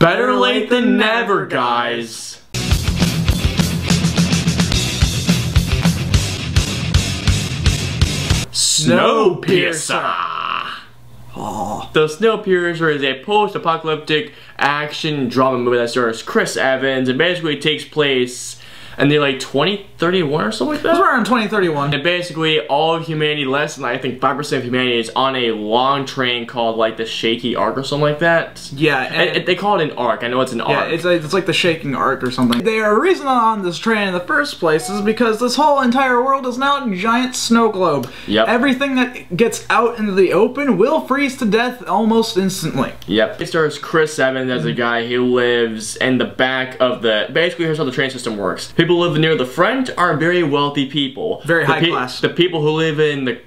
Better late than never, guys. Snowpiercer. Oh. The Snowpiercer is a post-apocalyptic action drama movie that stars Chris Evans and basically takes place in the like 2031 or something like that? It's around 2031. And basically all of humanity, less than I think 5% of humanity, is on a long train called like the Shaky Arc or something like that. Yeah. And they call it an arc. I know it's an arc. Yeah, it's like the Shaking Arc or something. The reason on this train in the first place is because this whole entire world is now a giant snow globe. Yep. Everything that gets out into the open will freeze to death almost instantly. Yep. It stars Chris Evans as a guy who lives in the back of the... Basically, here's how the train system works. People who live near the front are very wealthy people. Very high class. The people who live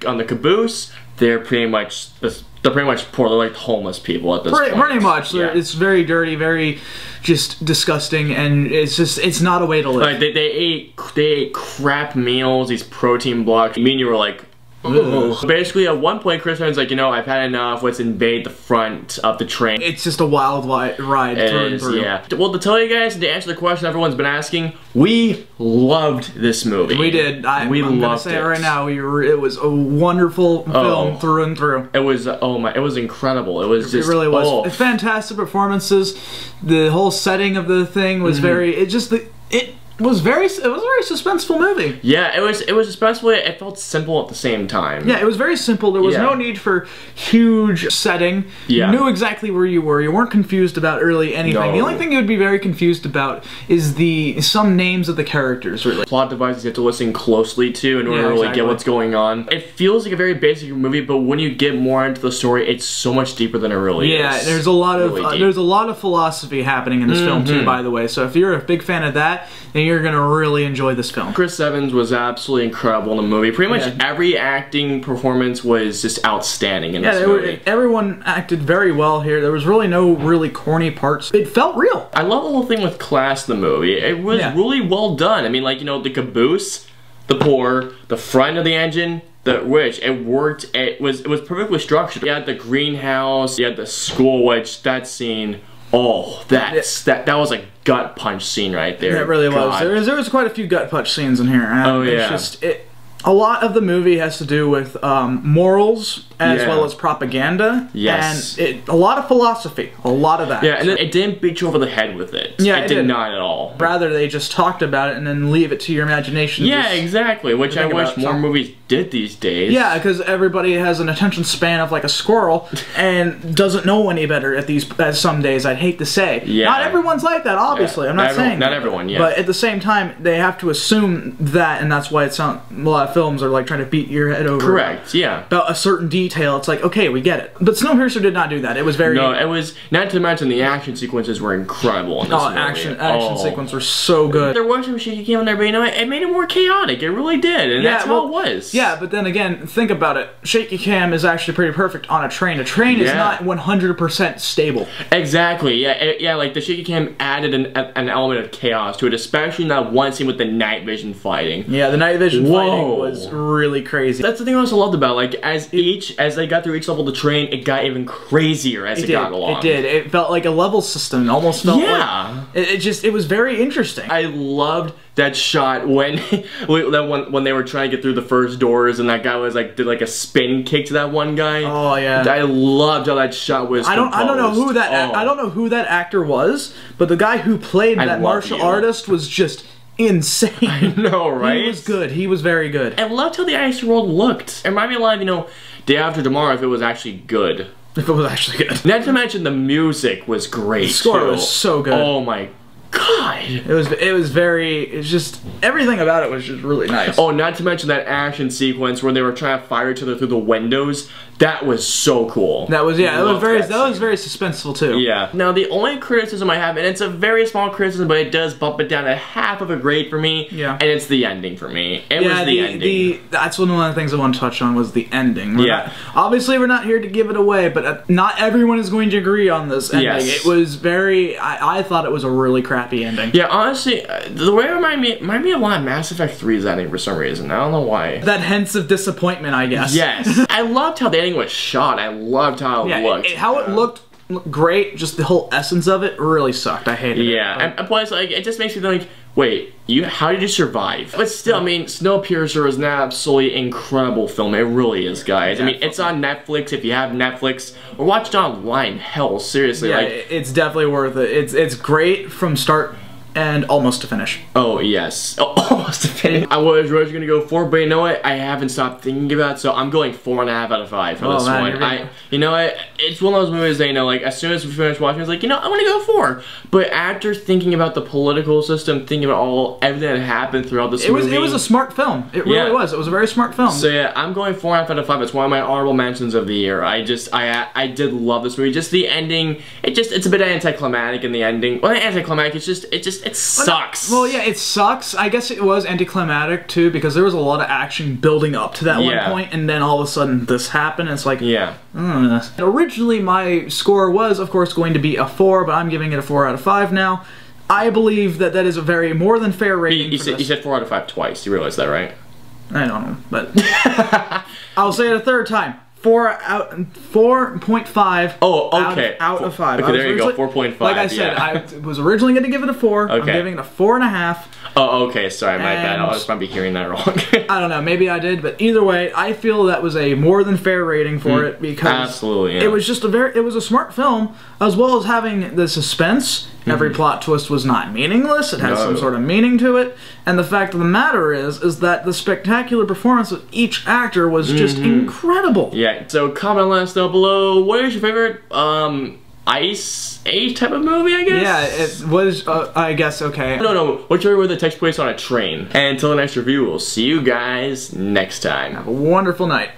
on the caboose, they're pretty much poor. They're like homeless people at this point. Pretty much. Yeah. It's very dirty, very just disgusting, and it's not a way to live. Like they ate crap meals, these protein blocks. Me and you were like, ugh. Basically, at one point, Chris Evans like, you know, I've had enough. Let's invade the front of the train. It's just a wild ride through and through. Yeah. Well, to tell you guys, and to answer the question everyone's been asking, we loved this movie. We did. I'm gonna say it right now. It was a wonderful film through and through. It was it was incredible. It was just it really was. Fantastic performances. The whole setting of the thing was very. It was a very suspenseful movie. Yeah, it was suspenseful. It felt simple at the same time. Yeah, it was very simple. There was no need for huge setting. Yeah. You knew exactly where you were. You weren't confused about really anything. No. The only thing you would be very confused about is some names of the characters, really. Plot devices you have to listen closely to in order to really get what's going on. It feels like a very basic movie, but when you get more into the story, it's so much deeper than it really is. Yeah, there's a lot of philosophy happening in this film too, by the way. So if you're a big fan of that, then you're gonna really enjoy this film. Chris Evans was absolutely incredible in the movie. Pretty much every acting performance was just outstanding in this movie. Everyone acted very well here. There was really no really corny parts. It felt real. I love the whole thing with class in the movie. It was really well done. I mean, like, you know, the caboose, the poor, the front of the engine, the rich. It worked. It was perfectly structured. You had the greenhouse, you had the school, which that scene. Oh, that was a gut punch scene right there. It really was. There was quite a few gut punch scenes in here. And it's just a lot of the movie has to do with morals as well as propaganda. Yes. And a lot of philosophy. A lot of that. Yeah, and it didn't beat you over the head with it. Yeah, it did not at all. Rather, they just talked about it and then leave it to your imagination. Yeah, exactly. Which I wish more movies did these days. Yeah, because everybody has an attention span of like a squirrel and doesn't know any better at some days, I'd hate to say. Yeah. Not everyone's like that, obviously. I'm not saying not everyone, yeah. But at the same time, they have to assume that, and that's why a lot of films are like trying to beat your head over. Correct, yeah. About a certain detail. It's like, okay, we get it. But Snowpiercer did not do that. It was very... No, it was... Not to mention the action sequences were incredible in this movie. Action sequences were so good. There was some shaky cam in there, but you know, it made it more chaotic. It really did, and that's how it was. Yeah, but then again, think about it. Shaky cam is actually pretty perfect on a train. A train is not 100% stable. Exactly, yeah, like the shaky cam added an element of chaos to it, especially in that one scene with the night vision fighting. Yeah, the night vision fighting was really crazy. That's the thing I also loved about, like, as they got through each level of the train, it got even crazier as it got along. It did. It felt like a level system. It almost felt like... It was very interesting. I loved that shot when they were trying to get through the first doors and that guy was like did like a spin kick to that one guy. Oh yeah. I loved how that shot was. I don't know who that I don't know who that actor was, but the guy who played that martial artist was just insane. I know, right? He was good. He was very good. I loved how the ice world looked. It reminded me a lot of, you know, Day After Tomorrow if it was actually good. If it was actually good. Not to mention the music was great. The score was so good. Oh my God. It's just everything about it was just really nice. Oh, not to mention that action sequence where they were trying to fire each other through the windows. That was so cool. That was that was very suspenseful too. Yeah. Now the only criticism I have, and it's a very small criticism, but it does bump it down to half of a grade for me. Yeah. And it's the ending for me. It was the ending. That's one of the things I want to touch on was the ending. Obviously we're not here to give it away, but not everyone is going to agree on this ending. Yes. It was very. I thought it was a really crappy ending. Yeah, honestly, the way it reminded me a lot of Mass Effect 3's ending for some reason. I don't know why. That hint of disappointment, I guess. Yes. I loved how the ending was shot. I loved how it looked. How it looked great. Just the whole essence of it really sucked. I hated it. Yeah, and plus, like, it just makes me think, wait, how did you survive? But still, I mean, Snowpiercer is an absolutely incredible film. It really is, guys. I mean, it's on Netflix if you have Netflix, or watch it online. Hell, seriously. Yeah, like, it's definitely worth it. It's great from start and almost to finish. Oh, yes. Oh, almost to finish. I was originally going to go 4, but you know what? I haven't stopped thinking about it, so I'm going 4.5 out of 5 for this one. You know what? It's one of those movies that, you know, like, as soon as we finished watching, I was like, you know, I want to go 4. But after thinking about the political system, thinking about everything that happened throughout this movie. It was a smart film. It really was. It was a very smart film. So yeah, I'm going 4.5 out of 5. It's one of my honorable mentions of the year. I did love this movie. Just the ending, it's a bit anticlimactic in the ending. Well, not anticlimactic, it sucks. Well, yeah, it sucks. I guess it was anticlimactic too, because there was a lot of action building up to that one point, and then all of a sudden this happened, and it's like, Originally, my score was, of course, going to be a 4, but I'm giving it a 4 out of 5 now. I believe that is a very more than fair rating. You said 4 out of 5 twice. You realize that, right? I don't know, but I'll say it a third time. 4.5. Oh, okay. Out of 5. Okay, there you go. 4.5. Like I said, I was originally going to give it a 4. Okay. I'm giving it a 4.5. Oh, okay. Sorry, my bad. I was might be hearing that wrong. I don't know. Maybe I did, but either way, I feel that was a more than fair rating for it, because it was just it was a smart film, as well as having the suspense. Every plot twist was not meaningless. It has some sort of meaning to it. And the fact of the matter is that the spectacular performance of each actor was just incredible. Yeah. So comment and let us know below. What is your favorite Ice Age type of movie, I guess? Yeah, it was, I guess, okay. No. What's your favorite that takes place on a train? And until the next review, we'll see you guys next time. Have a wonderful night.